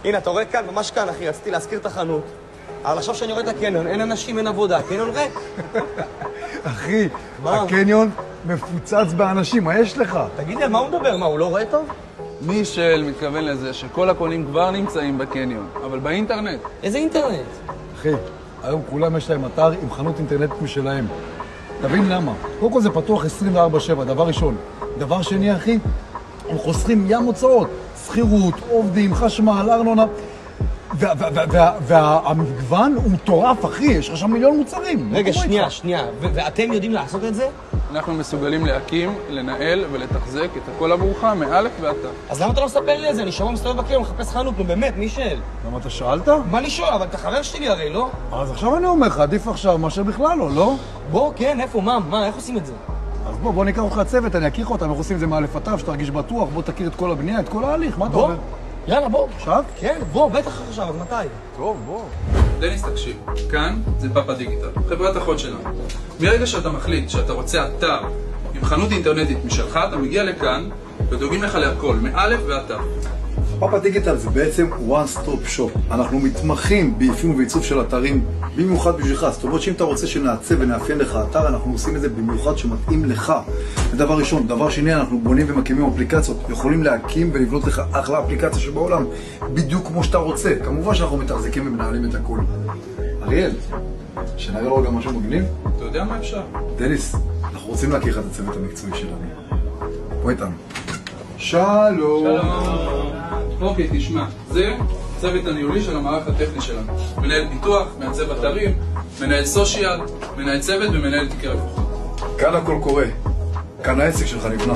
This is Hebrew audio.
הנה, אתה רואה כאן, ממש כאן, אחי, רציתי להזכיר את החנות. אבל עכשיו שאני רואה את הקניון, אין אנשים, אין עבודה, הקניון ריק. אחי, הקניון מפוצץ באנשים, מה יש לך? תגיד לי, על מה הוא מדבר? מה, הוא לא רואה טוב? מישל מתכוון לזה שכל הקונים כבר נמצאים בקניון, אבל באינטרנט. איזה אינטרנט? אחי, היום כולם יש להם אתר עם חנות אינטרנט משלהם. תבין למה. קודם כל זה פתוח 24/7, דבר ראשון. דבר שני, אחי, הם חוסכים ים הוצאות. שכירות, עובדים, חשמל, ארנונה. והמגוון הוא מטורף, אחי. יש לך שם מיליון מוצרים. רגע, שנייה. ואתם יודעים לעשות את זה? אנחנו מסוגלים להקים, לנהל ולתחזק את הכל עבורך מאלף ועד תו. אז למה אתה לא מספר לי את זה? אני שבוע מסתובב בקניון, מחפש חנות, נו באמת, מישל. למה אתה שאלת? מה לשאול? אבל אתה חבר שלי הרי, לא? אז עכשיו אני אומר לך, עדיף עכשיו מאשר בכלל לא? בוא, כן, איפה, מה, איך עושים את זה? אז בוא ניקח אותך צוות, אני אכיר אותם, אנחנו עושים את זה מאלף עד תו, שתרגיש בטוח, בוא תכיר את כל הבנייה, את כל ההליך, מה אתה אומר? יאללה, בוא. עכשיו? כן, בוא, בטח עכשיו, אז מתי? טוב, בוא. דניס, תקשיב, כאן זה פאפה דיגיטל, חברת אחות שלנו. מרגע שאתה מחליט שאתה רוצה אתר עם חנות אינטרנטית משלך, אתה מגיע לכאן ודואגים לך להכל, מאלף ועד תו. פאפה דיגיטל זה בעצם one stop shop. אנחנו מתמחים באפיון ועיצוב של אתרים במיוחד בשבילך. זאת אומרת שאם אתה רוצה שנעצב ונאפיין לך אתר, אנחנו עושים את זה במיוחד שמתאים לך. זה דבר ראשון. דבר שני, אנחנו בונים ומקימים אפליקציות. יכולים להקים ולבנות לך אחלה אפליקציה שבעולם, בדיוק כמו שאתה רוצה. כמובן שאנחנו מתחזקים ומנהלים את הכל. אריאל, שנראה לו גם משהו מגניב? אתה יודע מה אפשר? דניס, אנחנו רוצים להכיר את הצוות המקצועי שלנו. בוא איתנו. שלום. אוקיי, תשמע, זה צוות הניהולי של המערך הטכני שלנו. מנהל פיתוח, מעצב אתרים, מנהל סושיאל, מנהל צוות ומנהל תיקי לקוחות. כאן הכל קורה. כאן העסק שלך נבנה.